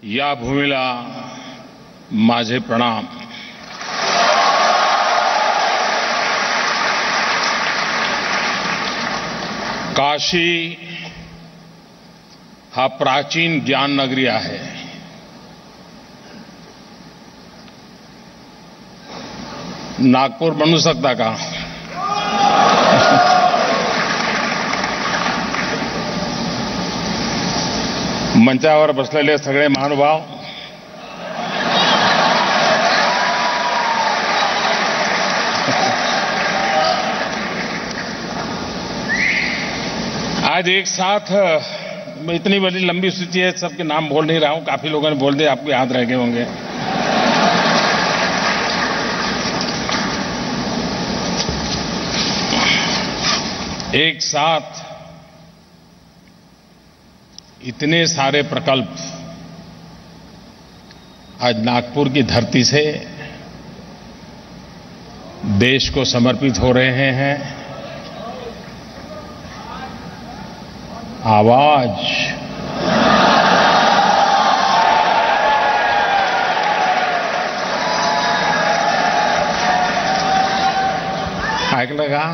या भूमीला माझे प्रणाम. काशी हा प्राचीन ज्ञान नगरी आहे. नागपूर बनू शकता का? मंचावर बसलेले सगळे महानुभाव, आज एक साथ इतनी बड़ी लंबी सूची है, सबके नाम बोल नहीं रहा हूं, काफी लोगों ने बोल दिया, आपके याद रह गए होंगे. एक साथ इतने सारे प्रकल्प आज नागपुर की धरती से देश को समर्पित हो रहे हैं. आवाज ऐकलं का?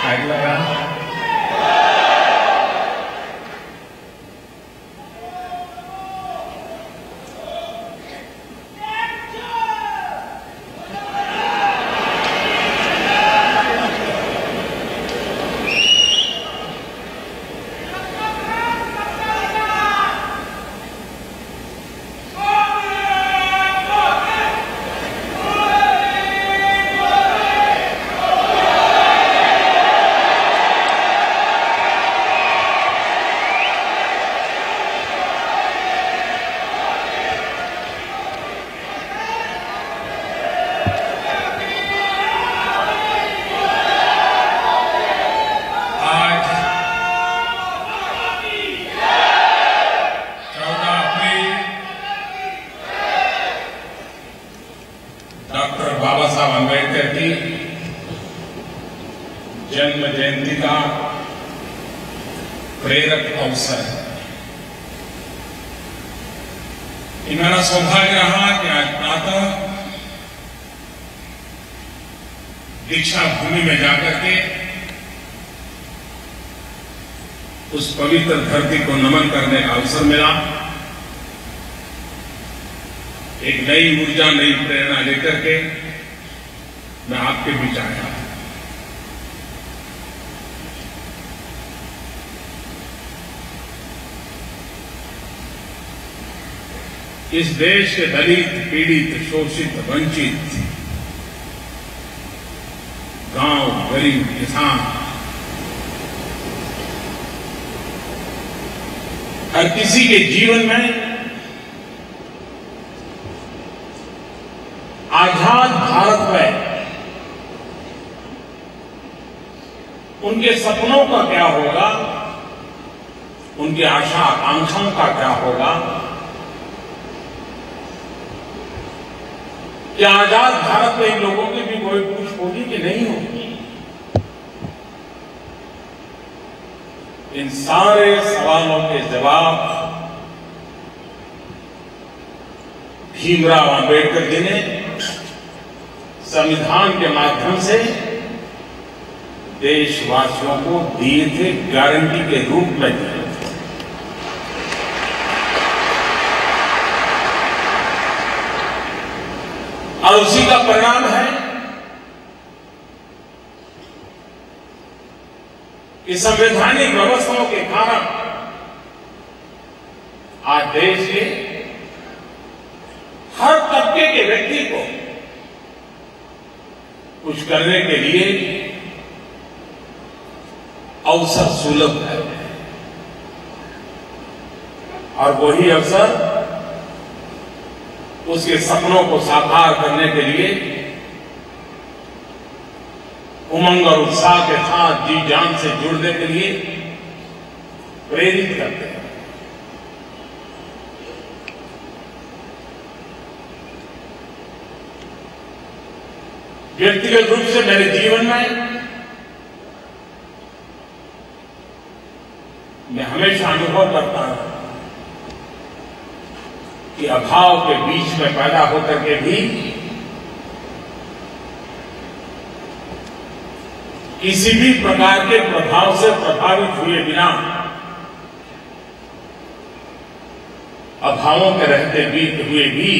ऐकलं का? डॉक्टर बाबा साहब अम्बेडकर की जन्म जयंती का प्रेरक अवसर है. मेरा सौभाग्य रहा कि आज प्रातः दीक्षा भूमि में जाकर के उस पवित्र धरती को नमन करने का अवसर मिला. एक नई ऊर्जा, नई प्रेरणा लेकर के मैं आपके बीच आया. इस देश के दलित, पीड़ित, शोषित, वंचित, गांव, गरीब, किसान, हर किसी के जीवन में आजाद भारत में उनके सपनों का क्या होगा, उनकी आशा आकांक्षाओं का क्या होगा, क्या आजाद भारत में इन लोगों की भी कोई पूछ होगी कि नहीं होगी? इन सारे सवालों के जवाब भीमराव अम्बेडकर जी ने संविधान के माध्यम से देशवासियों को दिए थे, गारंटी के रूप में दिए थे. और उसी का परिणाम है कि संवैधानिक व्यवस्थाओं के कारण आज देश के हर तबके के व्यक्ति को कुछ करने के लिए अवसर सुलभ है. और वही अवसर उसके सपनों को साकार करने के लिए उमंग और उत्साह के साथ जी जान से जुड़ने के लिए प्रेरित करते हैं. व्यक्तिगत रूप से मेरे जीवन में मैं हमेशा अनुभव करता हूं कि अभाव के बीच में पैदा होकर के भी किसी भी प्रकार के प्रभाव से प्रभावित हुए बिना, अभावों के रहते बीत हुए भी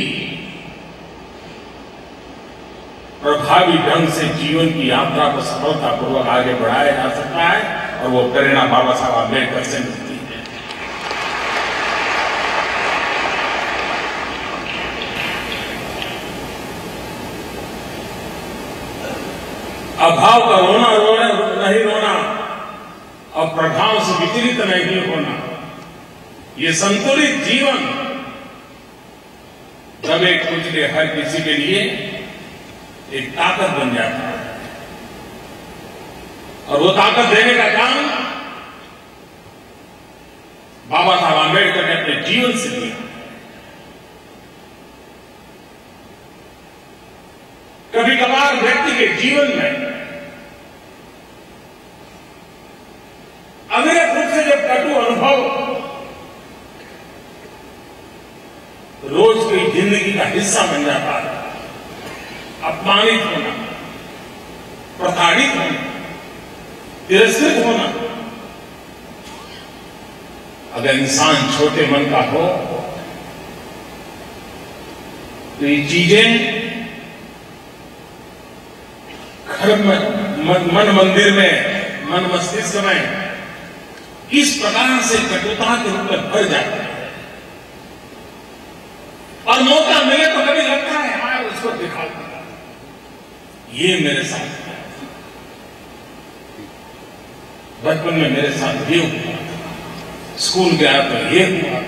प्रभावी ढंग से जीवन की यात्रा को सफलतापूर्वक आगे बढ़ाया जा सकता है, और वो प्रेरणा बाबा साहब आंबेडकर से मिलती है। अभाव का रोना नहीं रोना और प्रभाव से विचलित नहीं होना, ये संतुलित जीवन दबे कुचले हर किसी के लिए एक ताकत बन जाता है, और वो ताकत देने का काम बाबा साहब आंबेडकर ने अपने जीवन से किया। कभी कभार व्यक्ति के जीवन में अनेक रूप से जब कटु अनुभव रोज की जिंदगी का हिस्सा बन जाता है, अपमानित होना, प्रताड़ित होना, तिरस्कृत होना, अगर इंसान छोटे मन का हो तो ये चीजें घर में मन मंदिर में, मन मस्तिष्क में इस प्रकार से कटुता के रूप में भर जाता है, और मौका मिले तो कभी लगता है यार उसको दिखा दिया। ये मेरे साथ बचपन में मेरे साथ ये हुआ, स्कूल गया तो ये हुआ,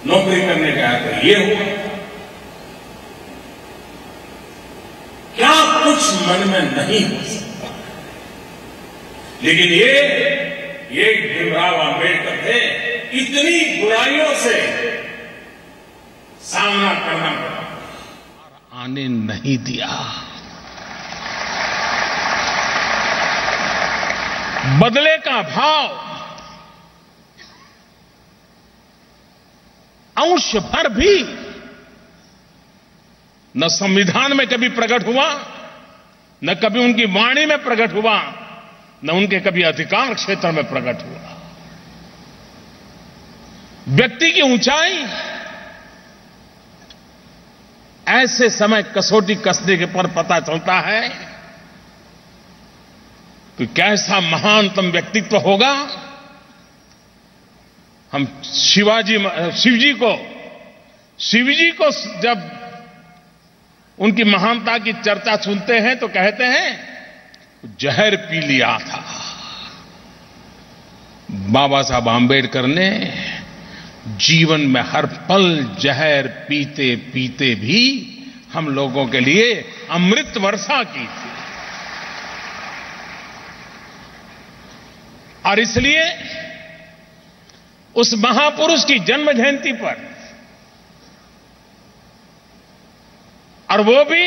नौकरी करने गया तो ये हुआ। क्या कुछ मन में नहीं हो सकता, लेकिन ये भीमराव आंबेडकर थे, इतनी बुराइयों से सामना करना पड़ा, आने नहीं दिया। बदले का भाव अंश भर भी न संविधान में कभी प्रकट हुआ, न कभी उनकी वाणी में प्रकट हुआ, न उनके कभी अधिकार क्षेत्र में प्रकट हुआ। व्यक्ति की ऊंचाई ऐसे समय कसौटी कसने के पर पता चलता है कि कैसा महानतम व्यक्तित्व होगा। हम शिवजी को जब उनकी महानता की चर्चा सुनते हैं तो कहते हैं जहर पी लिया था। बाबा साहब आंबेडकर ने जीवन में हर पल जहर पीते पीते भी हम लोगों के लिए अमृत वर्षा की थी, और इसलिए उस महापुरुष की जन्म जयंती पर, और वो भी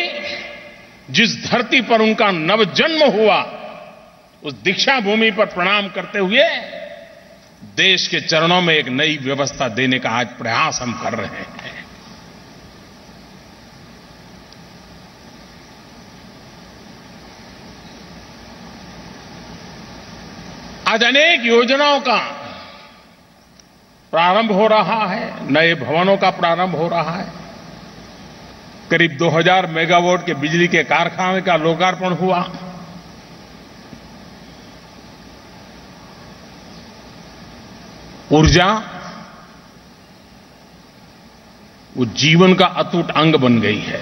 जिस धरती पर उनका नवजन्म हुआ, उस दीक्षा भूमि पर प्रणाम करते हुए देश के चरणों में एक नई व्यवस्था देने का आज प्रयास हम कर रहे हैं। आज अनेक योजनाओं का प्रारंभ हो रहा है, नए भवनों का प्रारंभ हो रहा है। करीब 2000 मेगावाट के बिजली के कारखाने का लोकार्पण हुआ। ऊर्जा वो जीवन का अटूट अंग बन गई है।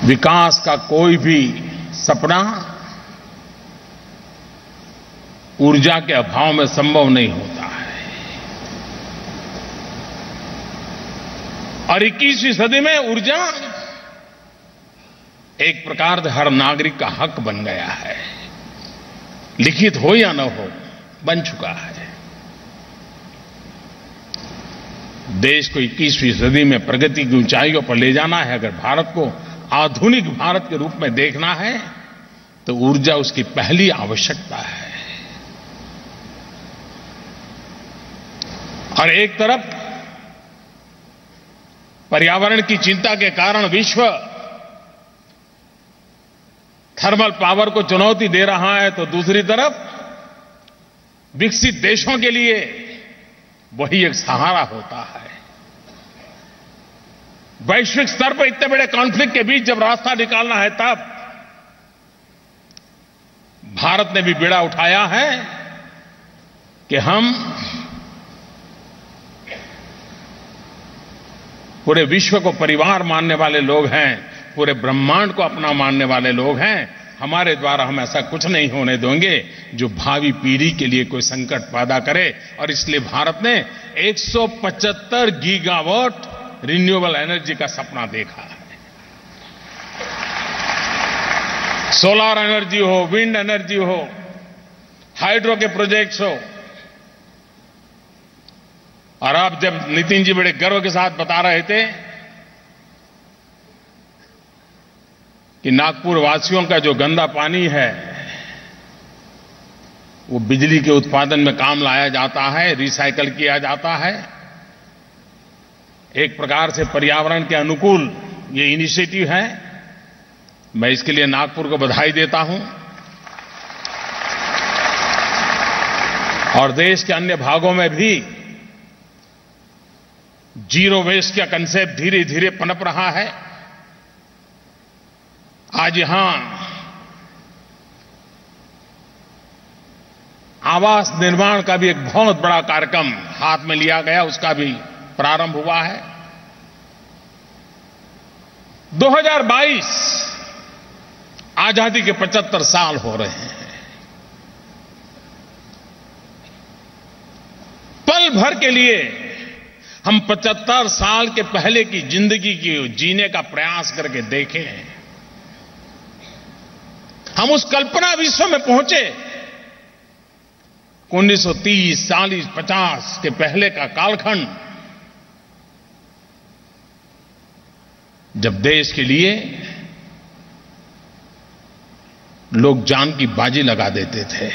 विकास का कोई भी सपना ऊर्जा के अभाव में संभव नहीं होता है, और 21वीं सदी में ऊर्जा एक प्रकार से हर नागरिक का हक बन गया है। लिखित हो या न हो, बन चुका है। देश को 21वीं सदी में प्रगति की ऊंचाइयों पर ले जाना है, अगर भारत को आधुनिक भारत के रूप में देखना है, तो ऊर्जा उसकी पहली आवश्यकता है। और एक तरफ पर्यावरण की चिंता के कारण विश्व थर्मल पावर को चुनौती दे रहा है, तो दूसरी तरफ विकसित देशों के लिए वही एक सहारा होता है। वैश्विक स्तर पर इतने बड़े कॉन्फ्लिक्ट के बीच जब रास्ता निकालना है, तब भारत ने भी बीड़ा उठाया है कि हम पूरे विश्व को परिवार मानने वाले लोग हैं, पूरे ब्रह्मांड को अपना मानने वाले लोग हैं। हमारे द्वारा हम ऐसा कुछ नहीं होने देंगे जो भावी पीढ़ी के लिए कोई संकट पैदा करे। और इसलिए भारत ने 175 गीगावाट रिन्यूएबल एनर्जी का सपना देखा है। सोलर एनर्जी हो, विंड एनर्जी हो, हाइड्रो के प्रोजेक्ट्स हो। और अब जब नितिन जी बड़े गर्व के साथ बता रहे थे कि नागपुर वासियों का जो गंदा पानी है वो बिजली के उत्पादन में काम लाया जाता है, रिसाइकल किया जाता है, एक प्रकार से पर्यावरण के अनुकूल ये इनिशिएटिव है। मैं इसके लिए नागपुर को बधाई देता हूं और देश के अन्य भागों में भी जीरो वेस्ट का कंसेप्ट धीरे धीरे पनप रहा है। आज यहां आवास निर्माण का भी एक बहुत बड़ा कार्यक्रम हाथ में लिया गया, उसका भी प्रारंभ हुआ है। 2022 आजादी के 75 साल हो रहे हैं। पल भर के लिए हम 75 साल के पहले की जिंदगी की जीने का प्रयास करके देखें। हम उस कल्पना विश्व में पहुंचे 1930, 40, 50 के पहले का कालखंड, जब देश के लिए लोग जान की बाजी लगा देते थे।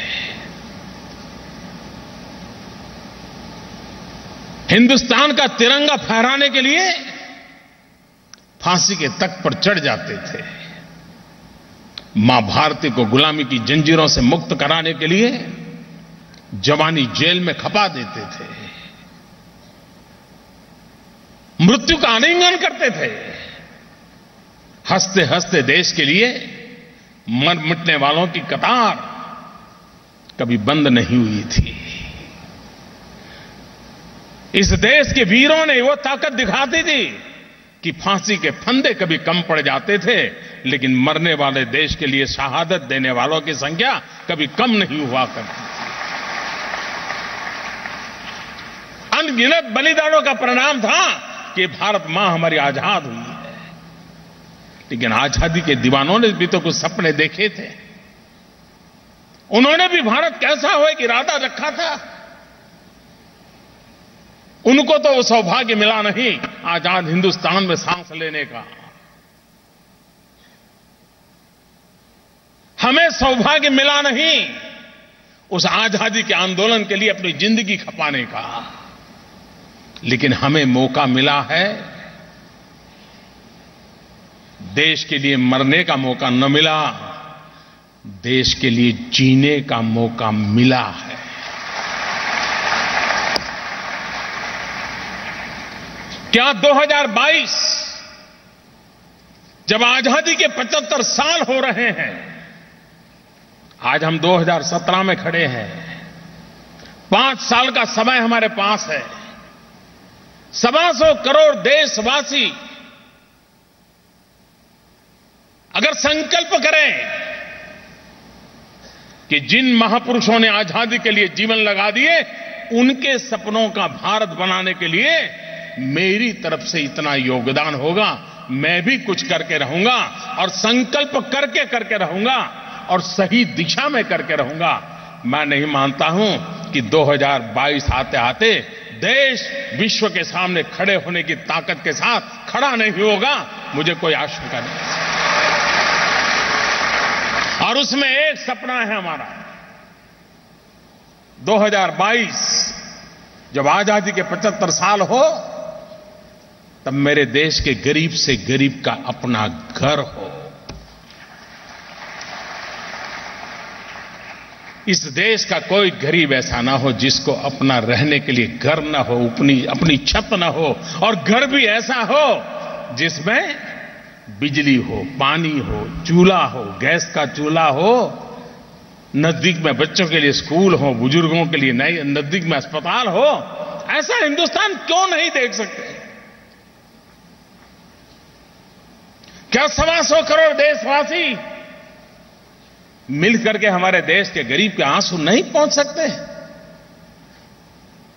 हिंदुस्तान का तिरंगा फहराने के लिए फांसी के तख्त पर चढ़ जाते थे। मां भारती को गुलामी की जंजीरों से मुक्त कराने के लिए जवानी जेल में खपा देते थे, मृत्यु का आलिंगन करते थे। हंसते हंसते देश के लिए मर मिटने वालों की कतार कभी बंद नहीं हुई थी। इस देश के वीरों ने वो ताकत दिखाती थी कि फांसी के फंदे कभी कम पड़ जाते थे, लेकिन मरने वाले देश के लिए शहादत देने वालों की संख्या कभी कम नहीं हुआ करती थी। अनगिनत बलिदानों का परिणाम था कि भारत मां हमारी आजाद हुई है। लेकिन आजादी के दीवानों ने भी तो कुछ सपने देखे थे। उन्होंने भी भारत कैसा हो एक इरादा रखा था। उनको तो वो सौभाग्य मिला नहीं आजाद हिंदुस्तान में सांस लेने का। हमें सौभाग्य मिला नहीं उस आजादी के आंदोलन के लिए अपनी जिंदगी खपाने का। लेकिन हमें मौका मिला है, देश के लिए मरने का मौका न मिला, देश के लिए जीने का मौका मिला है। क्या 2022 जब आजादी के 75 साल हो रहे हैं, आज हम 2017 में खड़े हैं, 5 साल का समय हमारे पास है। 125 करोड़ देशवासी अगर संकल्प करें कि जिन महापुरुषों ने आजादी के लिए जीवन लगा दिए, उनके सपनों का भारत बनाने के लिए मेरी तरफ से इतना योगदान होगा, मैं भी कुछ करके रहूंगा और संकल्प करके रहूंगा और सही दिशा में करके रहूंगा। मैं नहीं मानता हूं कि 2022 आते आते देश विश्व के सामने खड़े होने की ताकत के साथ खड़ा नहीं होगा, मुझे कोई आशंका नहीं। और उसमें एक सपना है हमारा, 2022 जब आजादी के 75 साल हो, तब मेरे देश के गरीब से गरीब का अपना घर हो। इस देश का कोई गरीब ऐसा ना हो जिसको अपना रहने के लिए घर ना हो, अपनी छत ना हो, और घर भी ऐसा हो जिसमें बिजली हो, पानी हो, चूल्हा हो, गैस का चूल्हा हो, नजदीक में बच्चों के लिए स्कूल हो, बुजुर्गों के लिए नजदीक में अस्पताल हो। ऐसा हिंदुस्तान क्यों नहीं देख सकते? क्या 125 करोड़ देशवासी मिलकर के हमारे देश के गरीब के आंसू नहीं पहुंच सकते?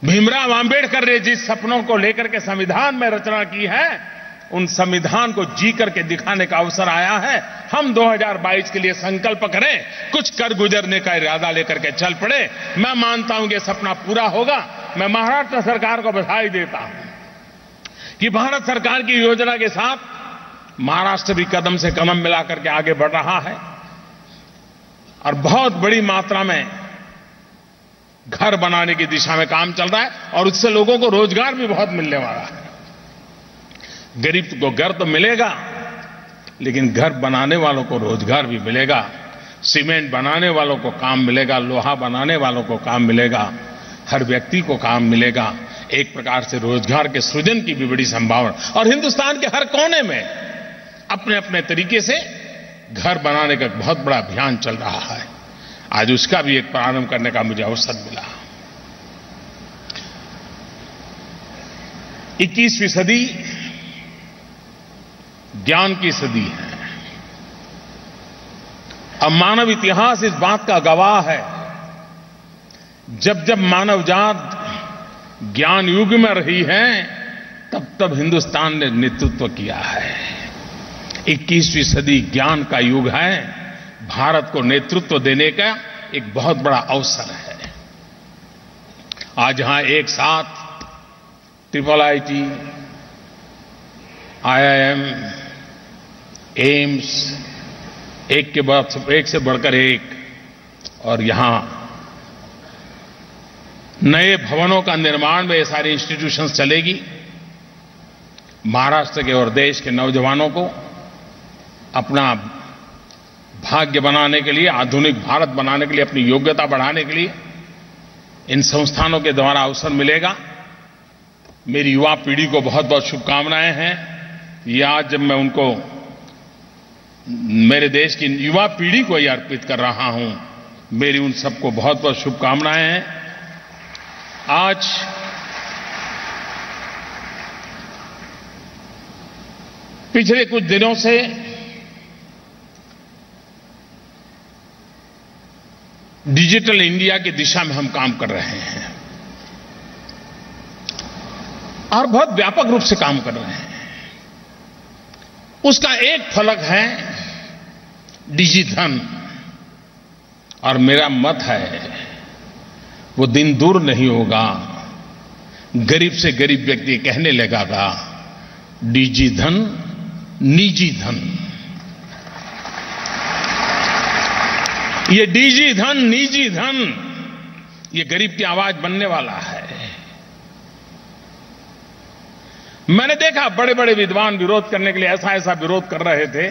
भीमराव आंबेडकर ने जिस सपनों को लेकर के संविधान में रचना की है, उन संविधान को जी करके दिखाने का अवसर आया है। हम 2022 के लिए संकल्प करें, कुछ कर गुजरने का इरादा लेकर के चल पड़े। मैं मानता हूं कि सपना पूरा होगा। मैं महाराष्ट्र सरकार को बधाई देता हूं कि भारत सरकार की योजना के साथ महाराष्ट्र भी कदम से कदम मिलाकर के आगे बढ़ रहा है और बहुत बड़ी मात्रा में घर बनाने की दिशा में काम चल रहा है, और उससे लोगों को रोजगार भी बहुत मिलने वाला है। गरीब को घर तो मिलेगा, लेकिन घर बनाने वालों को रोजगार भी मिलेगा। सीमेंट बनाने वालों को काम मिलेगा, लोहा बनाने वालों को काम मिलेगा, हर व्यक्ति को काम मिलेगा। एक प्रकार से रोजगार के सृजन की भी बड़ी संभावना। और हिंदुस्तान के हर कोने में अपने अपने तरीके से घर बनाने का बहुत बड़ा अभियान चल रहा है। आज उसका भी एक प्रारंभ करने का मुझे अवसर मिला। 21वीं सदी ज्ञान की सदी है। अब मानव इतिहास इस बात का गवाह है, जब जब मानव जात ज्ञान युग में रही है, तब तब हिंदुस्तान ने नेतृत्व किया है। 21वीं सदी ज्ञान का युग है। भारत को नेतृत्व देने का एक बहुत बड़ा अवसर है। आज यहां एक साथ IIT, IIM, एम्स, एक से बढ़कर एक, और यहां नए भवनों का निर्माण में ये सारी इंस्टीट्यूशंस चलेगी। महाराष्ट्र के और देश के नौजवानों को अपना भाग्य बनाने के लिए, आधुनिक भारत बनाने के लिए, अपनी योग्यता बढ़ाने के लिए इन संस्थानों के द्वारा अवसर मिलेगा। मेरी युवा पीढ़ी को बहुत बहुत शुभकामनाएं हैं। ये आज जब मैं उनको, मेरे देश की युवा पीढ़ी को ये अर्पित कर रहा हूं, मेरी उन सबको बहुत बहुत शुभकामनाएं हैं। आज पिछले कुछ दिनों से डिजिटल इंडिया की दिशा में हम काम कर रहे हैं और बहुत व्यापक रूप से काम कर रहे हैं। उसका एक फलक है डिजिधन, और मेरा मत है वो दिन दूर नहीं होगा, गरीब से गरीब व्यक्ति कहने लगेगा डिजिधन निजी धन। ये डिजिधन निजी धन, ये गरीब की आवाज बनने वाला है। मैंने देखा बड़े बड़े विद्वान विरोध करने के लिए ऐसा ऐसा विरोध कर रहे थे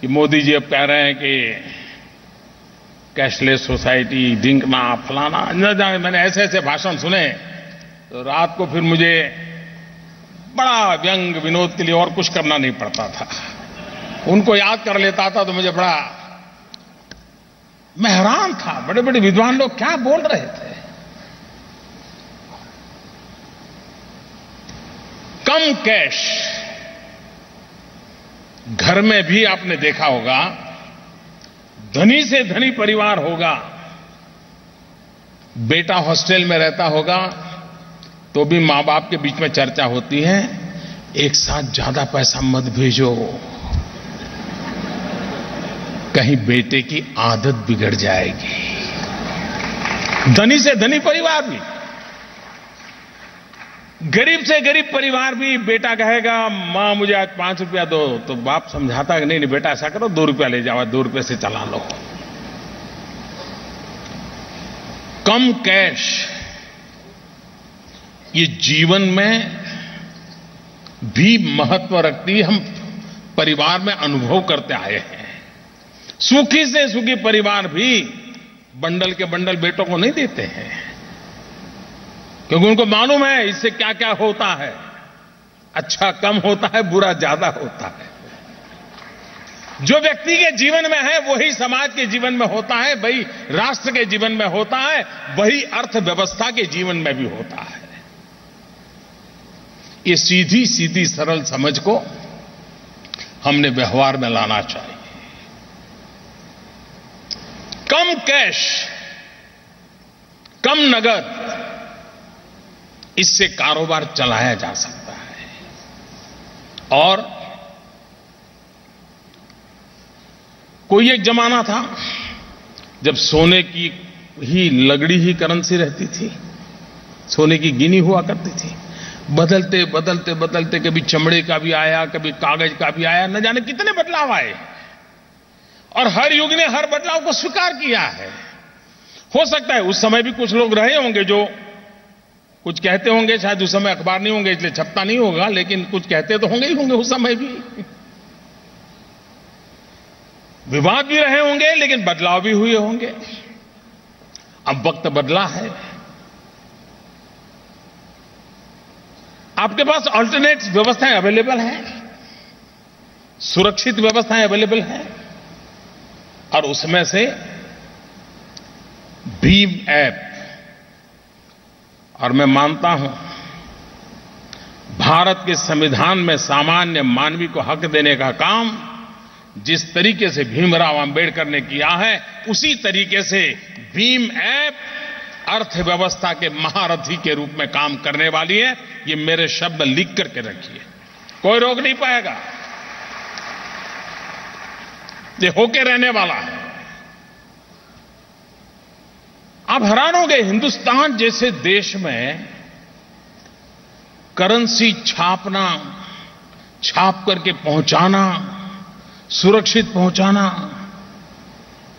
कि मोदी जी अब कह रहे हैं कि कैशलेस सोसाइटी, डिंकना, फलाना, न जाने। मैंने ऐसे ऐसे भाषण सुने तो रात को फिर मुझे बड़ा व्यंग विनोद के लिए और कुछ करना नहीं पड़ता था। उनको याद कर लेता था तो मुझे बड़ा, मैं हैरान था, बड़े बड़े विद्वान लोग क्या बोल रहे थे। कम कैश, घर में भी आपने देखा होगा, धनी से धनी परिवार होगा, बेटा हॉस्टल में रहता होगा तो भी मां बाप के बीच में चर्चा होती है, एक साथ ज्यादा पैसा मत भेजो, कहीं बेटे की आदत बिगड़ जाएगी। धनी से धनी परिवार भी, गरीब से गरीब परिवार भी बेटा कहेगा मां मुझे आज 5 रुपया दो, तो बाप समझाता है नहीं नहीं बेटा ऐसा करो 2 रुपया ले जाओ, 2 रुपये से चला लो। कम कैश ये जीवन में भी महत्व रखती है। हम परिवार में अनुभव करते आए हैं। सुखी से सुखी परिवार भी बंडल के बंडल बेटों को नहीं देते हैं, क्योंकि उनको मालूम है इससे क्या क्या होता है। अच्छा कम होता है, बुरा ज्यादा होता है। जो व्यक्ति के जीवन में है वही समाज के जीवन में होता है, वही राष्ट्र के जीवन में होता है, वही अर्थव्यवस्था के जीवन में भी होता है। ये सीधी सीधी सरल समझ को हमने व्यवहार में लाना चाहिए। कम कैश, कम नगद, इससे कारोबार चलाया जा सकता है। और कोई एक जमाना था जब सोने की ही लगड़ी ही करेंसी रहती थी, सोने की गिनी हुआ करती थी। बदलते बदलते बदलते कभी चमड़े का भी आया, कभी कागज का भी आया, न जाने कितने बदलाव आए, और हर युग ने हर बदलाव को स्वीकार किया है। हो सकता है उस समय भी कुछ लोग रहे होंगे जो कुछ कहते होंगे, शायद उस समय अखबार नहीं होंगे इसलिए छपता नहीं होगा, लेकिन कुछ कहते तो होंगे ही होंगे उस समय भी। विवाद भी रहे होंगे, लेकिन बदलाव भी हुए होंगे। अब वक्त बदला है, आपके पास अल्टरनेट व्यवस्थाएं अवेलेबल हैं, सुरक्षित व्यवस्थाएं अवेलेबल हैं, और उसमें से भीम ऐप, और मैं मानता हूं भारत के संविधान में सामान्य मानवी को हक देने का काम जिस तरीके से भीमराव अंबेडकर ने किया है, उसी तरीके से भीम ऐप अर्थव्यवस्था के महारथी के रूप में काम करने वाली है। ये मेरे शब्द लिख करके रखिए, कोई रोक नहीं पाएगा, ये होके रहने वाला है। आप हैरान हो गए, हिंदुस्तान जैसे देश में करेंसी छापना, छाप करके पहुंचाना, सुरक्षित पहुंचाना,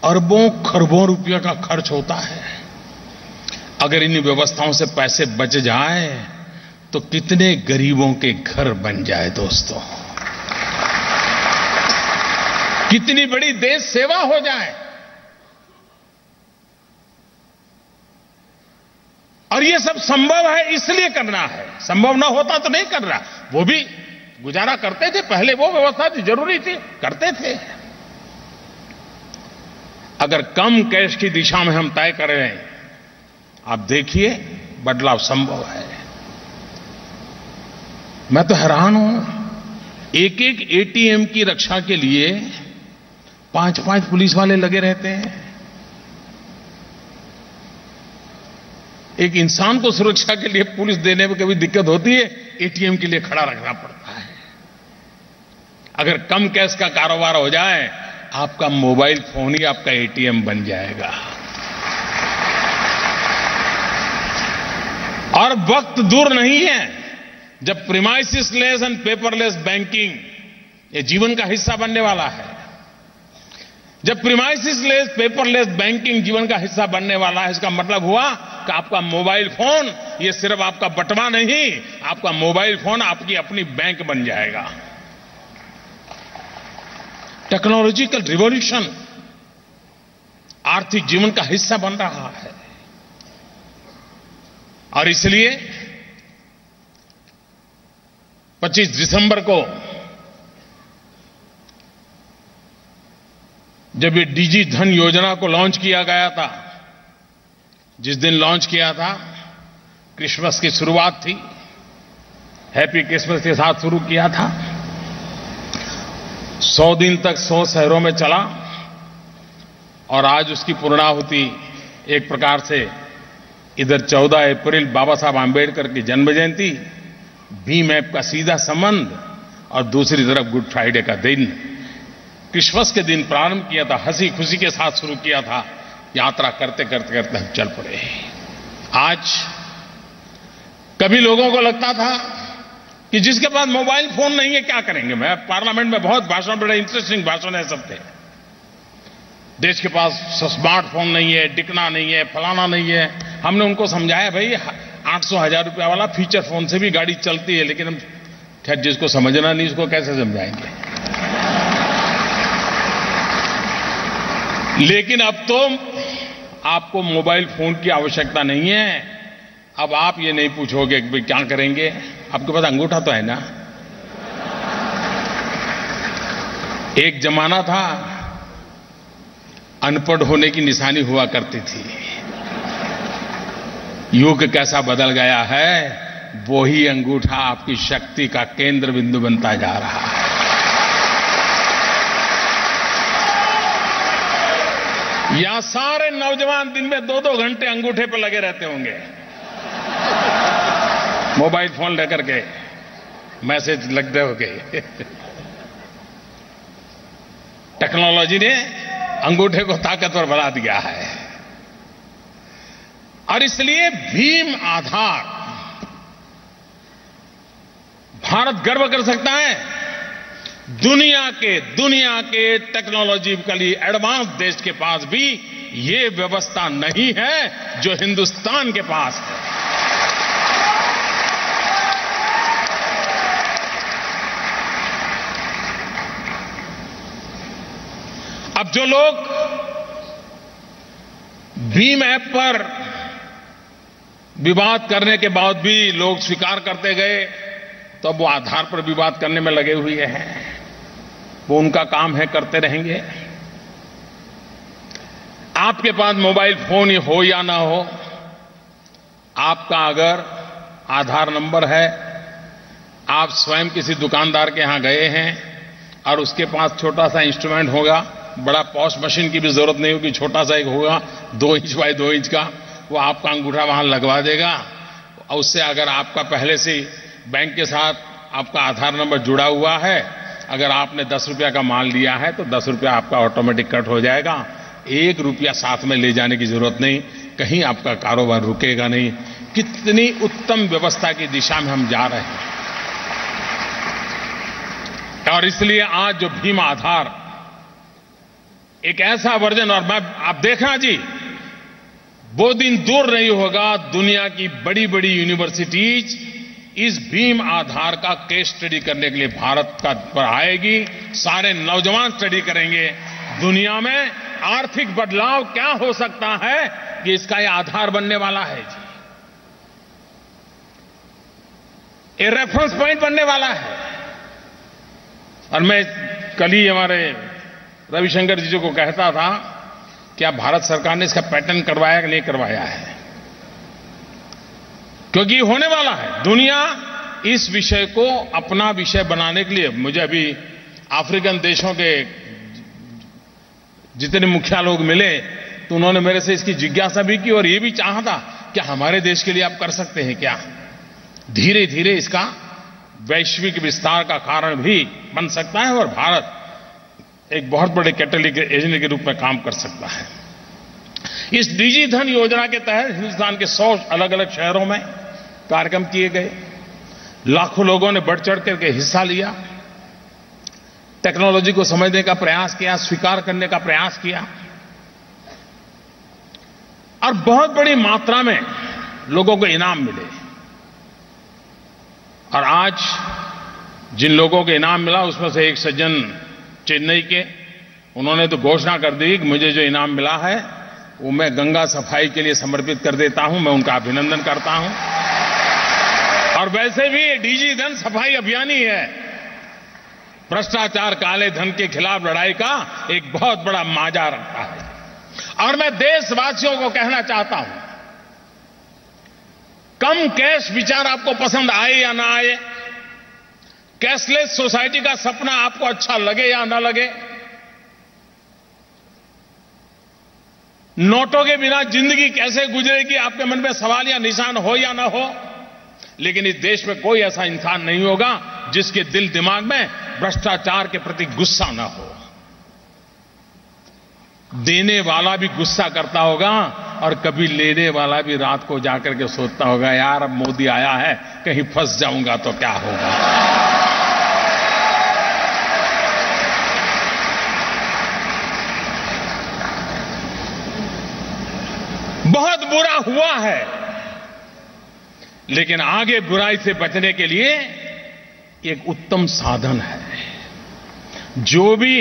अरबों खरबों रुपये का खर्च होता है। अगर इन व्यवस्थाओं से पैसे बच जाए तो कितने गरीबों के घर बन जाए दोस्तों, कितनी बड़ी देश सेवा हो जाए। और ये सब संभव है इसलिए करना है, संभव ना होता तो नहीं कर रहा। वो भी गुजारा करते थे, पहले वो व्यवस्था थी, जरूरी थी, करते थे। अगर कम कैश की दिशा में हम तय करें, आप देखिए बदलाव संभव है। मैं तो हैरान हूं, एक एक एटीएम की रक्षा के लिए 5-5 पुलिस वाले लगे रहते हैं। एक इंसान को सुरक्षा के लिए पुलिस देने में कभी दिक्कत होती है, एटीएम के लिए खड़ा रखना पड़ता है। अगर कम कैश का कारोबार हो जाए, आपका मोबाइल फोन ही आपका एटीएम बन जाएगा। और वक्त दूर नहीं है जब premises less and paperless banking ये जीवन का हिस्सा बनने वाला है। जब प्रीमाइसिस लेस पेपरलेस बैंकिंग जीवन का हिस्सा बनने वाला है, इसका मतलब हुआ कि आपका मोबाइल फोन ये सिर्फ आपका बटवा नहीं, आपका मोबाइल फोन आपकी अपनी बैंक बन जाएगा। टेक्नोलॉजिकल रिवॉल्यूशन आर्थिक जीवन का हिस्सा बन रहा है। और इसलिए 25 दिसंबर को जब ये डिजी धन योजना को लॉन्च किया गया था, जिस दिन लॉन्च किया था क्रिसमस की शुरुआत थी, हैप्पी क्रिसमस के साथ शुरू किया था। 100 दिन तक 100 शहरों में चला और आज उसकी पूर्णाहुति एक प्रकार से इधर 14 अप्रैल बाबा साहब आंबेडकर की जन्म जयंती, भीम ऐप का सीधा संबंध, और दूसरी तरफ गुड फ्राइडे का दिन, क्रिसमस के दिन प्रारंभ किया था, हंसी खुशी के साथ शुरू किया था। यात्रा करते करते करते हम चल पड़े। आज कभी लोगों को लगता था कि जिसके पास मोबाइल फोन नहीं है क्या करेंगे। मैं पार्लियामेंट में बहुत भाषण, बड़े इंटरेस्टिंग भाषण है सब थे। देश के पास स्मार्टफोन नहीं है, टिकना नहीं है, फलाना नहीं है। हमने उनको समझाया भाई 800-1000 रुपया वाला फीचर फोन से भी गाड़ी चलती है, लेकिन हम खैर जिसको समझना नहीं उसको कैसे समझाएंगे। लेकिन अब तो आपको मोबाइल फोन की आवश्यकता नहीं है। अब आप ये नहीं पूछोगे कि क्या करेंगे, आपके पास अंगूठा तो है ना। एक जमाना था अनपढ़ होने की निशानी हुआ करती थी। युग कैसा बदल गया है, वही अंगूठा आपकी शक्ति का केंद्र बिंदु बनता जा रहा है। यहां सारे नौजवान दिन में 2-2 घंटे अंगूठे पर लगे रहते होंगे, मोबाइल फोन लेकर के मैसेज लगते होंगे। टेक्नोलॉजी ने अंगूठे को ताकतवर बना दिया है। और इसलिए भीम आधार भारत गर्व कर सकता है। दुनिया के टेक्नोलॉजिकली एडवांस देश के पास भी ये व्यवस्था नहीं है जो हिंदुस्तान के पास है। अब जो लोग भीम ऐप पर विवाद करने के बाद भी लोग स्वीकार करते गए, तो अब वो आधार पर विवाद करने में लगे हुए हैं। वो उनका काम है, करते रहेंगे। आपके पास मोबाइल फोन हो या ना हो, आपका अगर आधार नंबर है, आप स्वयं किसी दुकानदार के यहां गए हैं और उसके पास छोटा सा इंस्ट्रूमेंट होगा, बड़ा पॉश मशीन की भी जरूरत नहीं होगी, छोटा सा एक होगा 2 इंच बाय 2 इंच का, वो आपका अंगूठा वहां लगवा देगा। और उससे अगर आपका पहले से बैंक के साथ आपका आधार नंबर जुड़ा हुआ है, अगर आपने 10 रुपया का माल लिया है तो 10 रुपया आपका ऑटोमेटिक कट हो जाएगा। 1 रुपया साथ में ले जाने की जरूरत नहीं, कहीं आपका कारोबार रुकेगा नहीं। कितनी उत्तम व्यवस्था की दिशा में हम जा रहे हैं। और इसलिए आज जो भीम आधार एक ऐसा वर्जन, और मैं आप देखना जी, वो दिन दूर नहीं होगा, दुनिया की बड़ी बड़ी यूनिवर्सिटीज इस भीम आधार का केस स्टडी करने के लिए भारत का पर आएगी। सारे नौजवान स्टडी करेंगे दुनिया में आर्थिक बदलाव क्या हो सकता है, कि इसका ये आधार बनने वाला है जी। ये रेफरेंस पॉइंट बनने वाला है। और मैं कल ही हमारे रविशंकर जी को कहता था, क्या भारत सरकार ने इसका पैटर्न करवाया कि नहीं करवाया है, क्योंकि होने वाला है। दुनिया इस विषय को अपना विषय बनाने के लिए, मुझे अभी अफ्रीकन देशों के जितने मुखिया लोग मिले तो उन्होंने मेरे से इसकी जिज्ञासा भी की और ये भी चाहा था कि हमारे देश के लिए आप कर सकते हैं क्या। धीरे धीरे इसका वैश्विक विस्तार का कारण भी बन सकता है और भारत एक बहुत बड़े कैटलिस्ट एजेंट के रूप में काम कर सकता है। इस डिजी धन योजना के तहत हिंदुस्तान के 100 अलग अलग शहरों में कार्यक्रम किए गए। लाखों लोगों ने बढ़ चढ़ करके हिस्सा लिया, टेक्नोलॉजी को समझने का प्रयास किया, स्वीकार करने का प्रयास किया और बहुत बड़ी मात्रा में लोगों को इनाम मिले। और आज जिन लोगों को इनाम मिला उसमें से एक सज्जन चेन्नई के, उन्होंने तो घोषणा कर दी कि मुझे जो इनाम मिला है वो मैं गंगा सफाई के लिए समर्पित कर देता हूं। मैं उनका अभिनंदन करता हूं। और वैसे भी डिजी धन सफाई अभियान ही है, भ्रष्टाचार काले धन के खिलाफ लड़ाई का एक बहुत बड़ा माजा रखता है। और मैं देशवासियों को कहना चाहता हूं, कम कैश विचार आपको पसंद आए या ना आए, कैशलेस सोसाइटी का सपना आपको अच्छा लगे या ना लगे, नोटों के बिना जिंदगी कैसे गुजरेगी आपके मन में सवाल या निशान हो या ना हो, लेकिन इस देश में कोई ऐसा इंसान नहीं होगा जिसके दिल दिमाग में भ्रष्टाचार के प्रति गुस्सा ना हो। देने वाला भी गुस्सा करता होगा और कभी लेने वाला भी रात को जाकर के सोचता होगा, यार अब मोदी आया है, कहीं फंस जाऊंगा तो क्या होगा। बहुत बुरा हुआ है, लेकिन आगे बुराई से बचने के लिए एक उत्तम साधन है। जो भी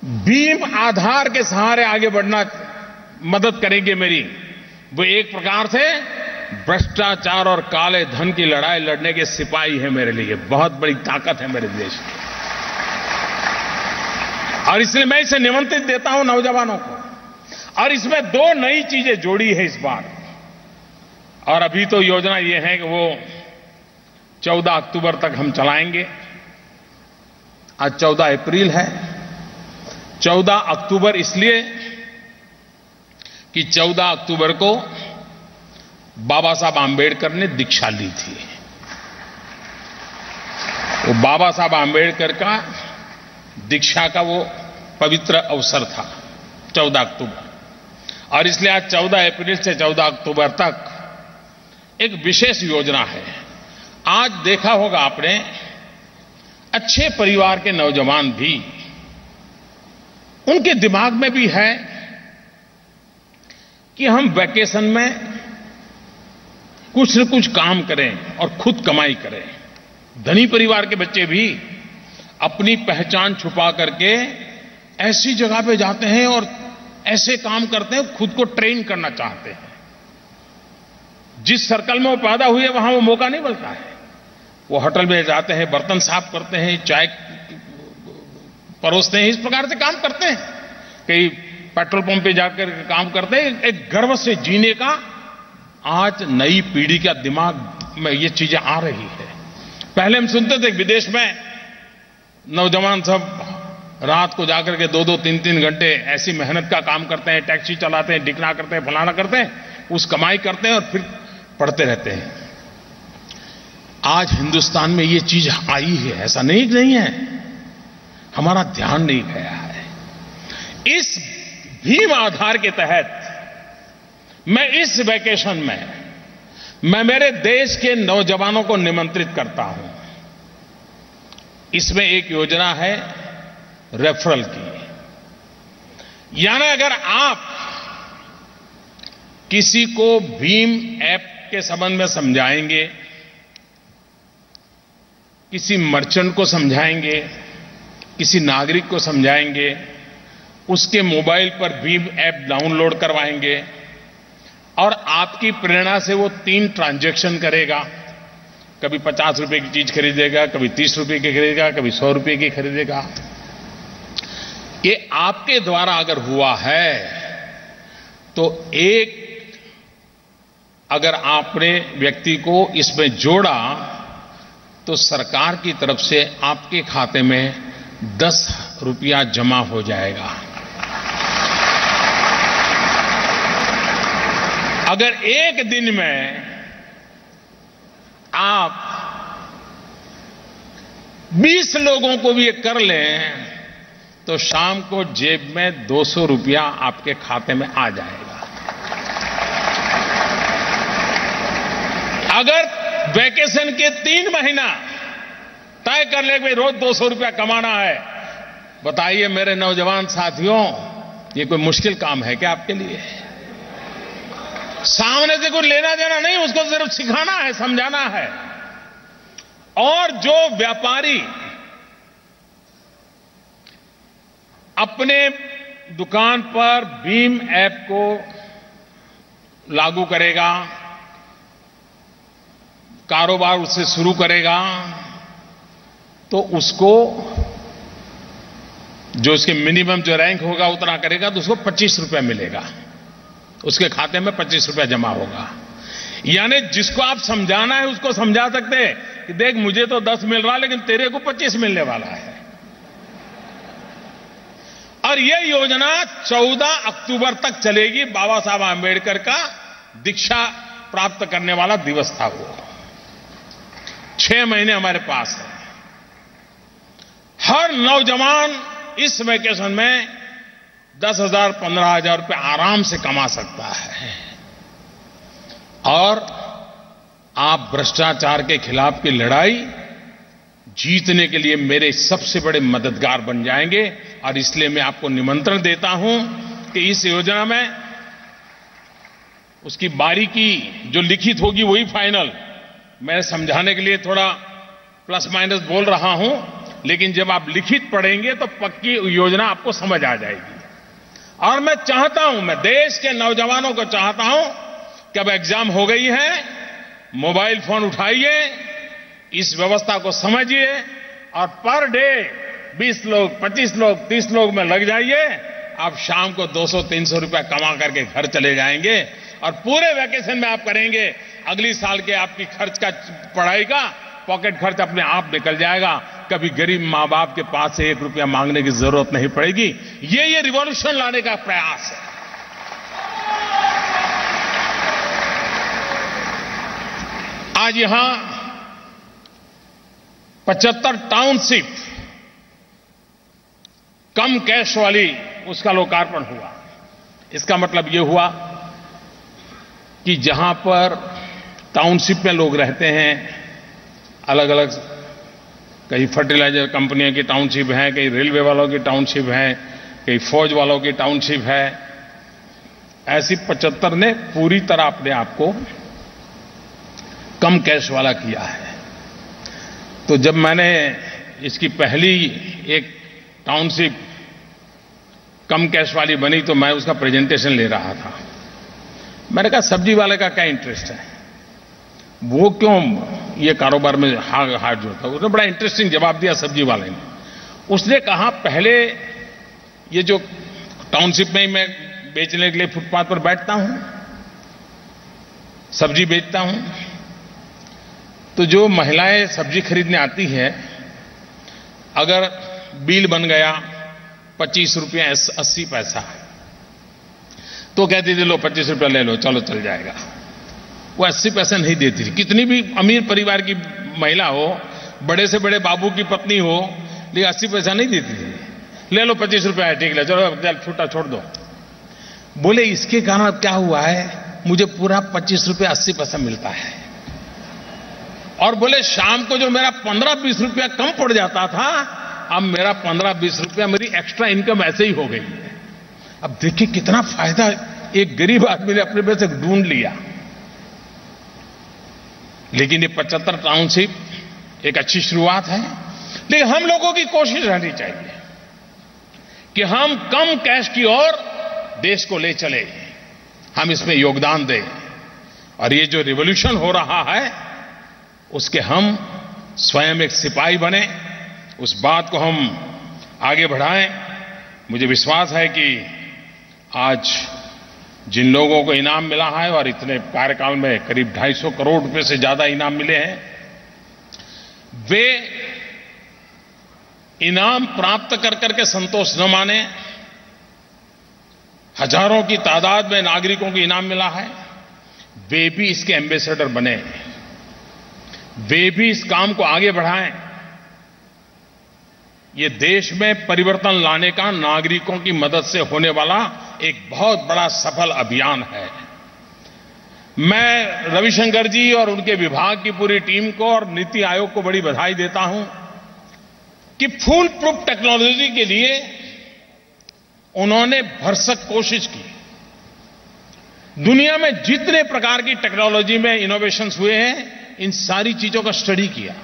भीम आधार के सहारे आगे बढ़ना मदद करेंगे मेरी, वो एक प्रकार से भ्रष्टाचार और काले धन की लड़ाई लड़ने के सिपाही है मेरे लिए, बहुत बड़ी ताकत है मेरे देश की। और इसलिए मैं इसे निमंत्रित देता हूं नौजवानों को। और इसमें 2 नई चीजें जोड़ी है इस बार। और अभी तो योजना ये है कि वो 14 अक्टूबर तक हम चलाएंगे। आज 14 अप्रैल है। 14 अक्टूबर इसलिए कि 14 अक्टूबर को बाबा साहब आंबेडकर ने दीक्षा ली थी। वो बाबा साहब आंबेडकर का दीक्षा का वो पवित्र अवसर था 14 अक्टूबर। और इसलिए आज 14 अप्रैल से 14 अक्टूबर तक एक विशेष योजना है। आज देखा होगा आपने, अच्छे परिवार के नौजवान भी, उनके दिमाग में भी है कि हम वैकेशन में कुछ न कुछ काम करें और खुद कमाई करें। धनी परिवार के बच्चे भी अपनी पहचान छुपा करके ऐसी जगह पे जाते हैं और ऐसे काम करते हैं, खुद को ट्रेन करना चाहते हैं। जिस सर्कल में वो पैदा हुए वहां वो मौका नहीं मिलता है। वो होटल में जाते हैं, बर्तन साफ करते हैं, चाय परोसते हैं, इस प्रकार से काम करते हैं। कई पेट्रोल पंप पे जाकर काम करते हैं। एक गर्व से जीने का आज नई पीढ़ी का दिमाग में ये चीजें आ रही है। पहले हम सुनते थे विदेश में नौजवान सब रात को जाकर के 2-2, 3-3 घंटे ऐसी मेहनत का काम करते हैं, टैक्सी चलाते हैं, डिकना करते हैं, फलाना करते हैं, उस कमाई करते हैं और फिर पढ़ते रहते हैं। आज हिंदुस्तान में ये चीज आई है, ऐसा नहीं है, हमारा ध्यान नहीं गया है। इस भीम आधार के तहत मैं इस वेकेशन में मैं मेरे देश के नौजवानों को निमंत्रित करता हूं। इसमें एक योजना है रेफरल की। यानी अगर आप किसी को भीम ऐप के संबंध में समझाएंगे, किसी मर्चेंट को समझाएंगे, किसी नागरिक को समझाएंगे, उसके मोबाइल पर भीम ऐप डाउनलोड करवाएंगे और आपकी प्रेरणा से वो 3 ट्रांजैक्शन करेगा। कभी 50 रुपए की चीज खरीदेगा, कभी 30 रुपए की खरीदेगा, कभी 100 रुपए की खरीदेगा। ये आपके द्वारा अगर हुआ है तो अगर आपने व्यक्ति को इसमें जोड़ा तो सरकार की तरफ से आपके खाते में 10 रुपया जमा हो जाएगा। अगर एक दिन में आप 20 लोगों को भी ये कर लें तो शाम को जेब में 200 रुपया आपके खाते में आ जाएगा। अगर वैकेशन के 3 महीना तय कर ले भाई रोज 200 रुपया कमाना है, बताइए मेरे नौजवान साथियों, ये कोई मुश्किल काम है क्या आपके लिए? सामने से कोई लेना देना नहीं, उसको सिर्फ सिखाना है, समझाना है। और जो व्यापारी अपने दुकान पर भीम ऐप को लागू करेगा, कारोबार उससे शुरू करेगा, तो उसको जो उसके मिनिमम जो रैंक होगा उतना करेगा तो उसको 25 रुपया मिलेगा, उसके खाते में 25 रुपया जमा होगा। यानी जिसको आप समझाना है उसको समझा सकते हैं कि देख मुझे तो 10 मिल रहा लेकिन तेरे को 25 मिलने वाला है। और यह योजना 14 अक्टूबर तक चलेगी। बाबा साहब आंबेडकर का दीक्षा प्राप्त करने वाला दिवस था वो। 6 महीने हमारे पास है। हर नौजवान इस वेकेशन में 10,000 15,000 रुपये आराम से कमा सकता है। और आप भ्रष्टाचार के खिलाफ की लड़ाई जीतने के लिए मेरे सबसे बड़े मददगार बन जाएंगे। और इसलिए मैं आपको निमंत्रण देता हूं कि इस योजना में उसकी बारीकी जो लिखित होगी वही फाइनल। मैं समझाने के लिए थोड़ा प्लस माइनस बोल रहा हूं, लेकिन जब आप लिखित पढ़ेंगे तो पक्की योजना आपको समझ आ जाएगी। और मैं चाहता हूं, मैं देश के नौजवानों को चाहता हूं कि अब एग्जाम हो गई है, मोबाइल फोन उठाइए, इस व्यवस्था को समझिए और पर डे 20 लोग 25 लोग 30 लोग में लग जाइए। आप शाम को 200-300 रुपया कमा करके घर चले जाएंगे और पूरे वैकेशन में आप करेंगे। अगली साल के आपकी खर्च का, पढ़ाई का पॉकेट खर्च अपने आप निकल जाएगा। कभी गरीब मां बाप के पास से 1 रुपया मांगने की जरूरत नहीं पड़ेगी। ये रिवॉल्यूशन लाने का प्रयास है। आज यहां 75 टाउनशिप कम कैश वाली, उसका लोकार्पण हुआ। इसका मतलब यह हुआ कि जहां पर टाउनशिप में लोग रहते हैं, अलग अलग, कई फर्टिलाइजर कंपनियों की टाउनशिप है, कई रेलवे वालों की टाउनशिप है, कई फौज वालों की टाउनशिप है, ऐसी 75 ने पूरी तरह अपने आप को कम कैश वाला किया है। तो जब मैंने इसकी पहली एक टाउनशिप कम कैश वाली बनी तो मैं उसका प्रेजेंटेशन ले रहा था। मैंने कहा सब्जी वाले का क्या इंटरेस्ट है, वो क्यों ये कारोबार में हाथ जोड़ता है। उसने बड़ा इंटरेस्टिंग जवाब दिया सब्जी वाले ने। उसने कहा पहले ये जो टाउनशिप में ही मैं बेचने के लिए फुटपाथ पर बैठता हूं, सब्जी बेचता हूं, तो जो महिलाएं सब्जी खरीदने आती है, अगर बिल बन गया 25 रुपया 80 पैसा, तो कहती थी लो 25 रुपया ले लो, चलो चल जाएगा। वो 80 पैसे नहीं देती थी। कितनी भी अमीर परिवार की महिला हो, बड़े से बड़े बाबू की पत्नी हो, लेकिन 80 पैसा नहीं देती थी। ले लो 25 रुपया है, ठीक है, चलो छूटा छोड़ दो। बोले इसके कारण क्या हुआ है, मुझे पूरा 25 रुपया 80 पैसा मिलता है। और बोले शाम को जो मेरा 15-20 रुपया कम पड़ जाता था, अब मेरा 15-20 रुपया मेरी एक्स्ट्रा इनकम ऐसे ही हो गई है। अब देखिए कितना फायदा एक गरीब आदमी ने अपने में से ढूंढ लिया। लेकिन ये 75 टाउनशिप एक अच्छी शुरुआत है, लेकिन हम लोगों की कोशिश रहनी चाहिए कि हम कम कैश की ओर देश को ले चले, हम इसमें योगदान दें। और ये जो रिवॉल्यूशन हो रहा है उसके हम स्वयं एक सिपाही बने, उस बात को हम आगे बढ़ाएं। मुझे विश्वास है कि आज जिन लोगों को इनाम मिला है, और इतने कार्यकाल में करीब 250 करोड़ रुपए से ज्यादा इनाम मिले हैं, वे इनाम प्राप्त कर करके संतोष न माने। हजारों की तादाद में नागरिकों को इनाम मिला है, वे भी इसके एम्बेसडर बने, वे भी इस काम को आगे बढ़ाएं। ये देश में परिवर्तन लाने का नागरिकों की मदद से होने वाला एक बहुत बड़ा सफल अभियान है। मैं रविशंकर जी और उनके विभाग की पूरी टीम को और नीति आयोग को बड़ी बधाई देता हूं कि फुल प्रूफ टेक्नोलॉजी के लिए उन्होंने भरसक कोशिश की। दुनिया में जितने प्रकार की टेक्नोलॉजी में इनोवेशंस हुए हैं, इन सारी चीजों का स्टडी किया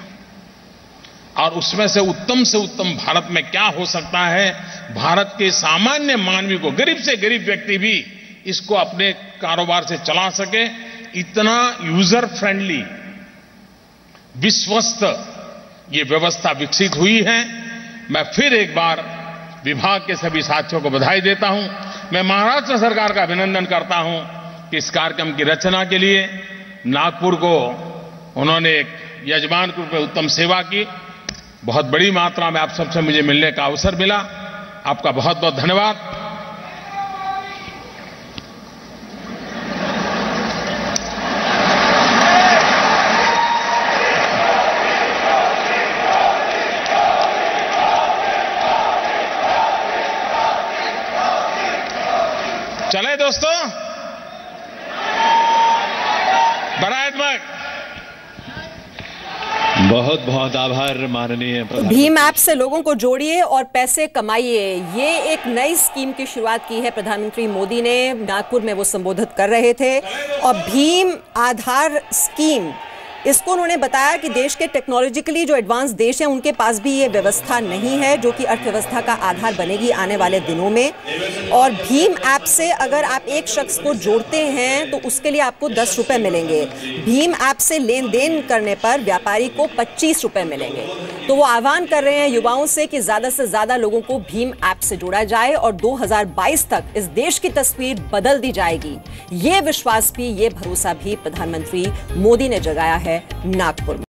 और उसमें से उत्तम भारत में क्या हो सकता है, भारत के सामान्य मानवी को, गरीब से गरीब व्यक्ति भी इसको अपने कारोबार से चला सके, इतना यूजर फ्रेंडली, विश्वस्त ये व्यवस्था विकसित हुई है। मैं फिर एक बार विभाग के सभी साथियों को बधाई देता हूं। मैं महाराष्ट्र सरकार का अभिनंदन करता हूं कि इस कार्यक्रम की रचना के लिए नागपुर को उन्होंने एक यजमान के रूप में उत्तम सेवा की। बहुत बड़ी मात्रा में आप सबसे मुझे मिलने का अवसर मिला। आपका बहुत बहुत धन्यवाद। चले दोस्तों, बराबर। बहुत बहुत आभार माननीय प्रधानमंत्री। भीम ऐप से लोगों को जोड़िए और पैसे कमाइए, ये एक नई स्कीम की शुरुआत की है प्रधानमंत्री मोदी ने। नागपुर में वो संबोधित कर रहे थे। और भीम आधार स्कीम, इसको उन्होंने बताया कि देश के टेक्नोलॉजिकली जो एडवांस देश हैं उनके पास भी ये व्यवस्था नहीं है, जो कि अर्थव्यवस्था का आधार बनेगी आने वाले दिनों में। और भीम ऐप से अगर आप एक शख्स को जोड़ते हैं तो उसके लिए आपको 10 रुपए मिलेंगे। भीम ऐप से लेन देन करने पर व्यापारी को 25 रुपए मिलेंगे। तो वो आह्वान कर रहे हैं युवाओं से कि ज्यादा से ज्यादा लोगों को भीम ऐप से जोड़ा जाए और 2022 तक इस देश की तस्वीर बदल दी जाएगी। ये विश्वास भी, ये भरोसा भी प्रधानमंत्री मोदी ने जगाया है नागपुर में।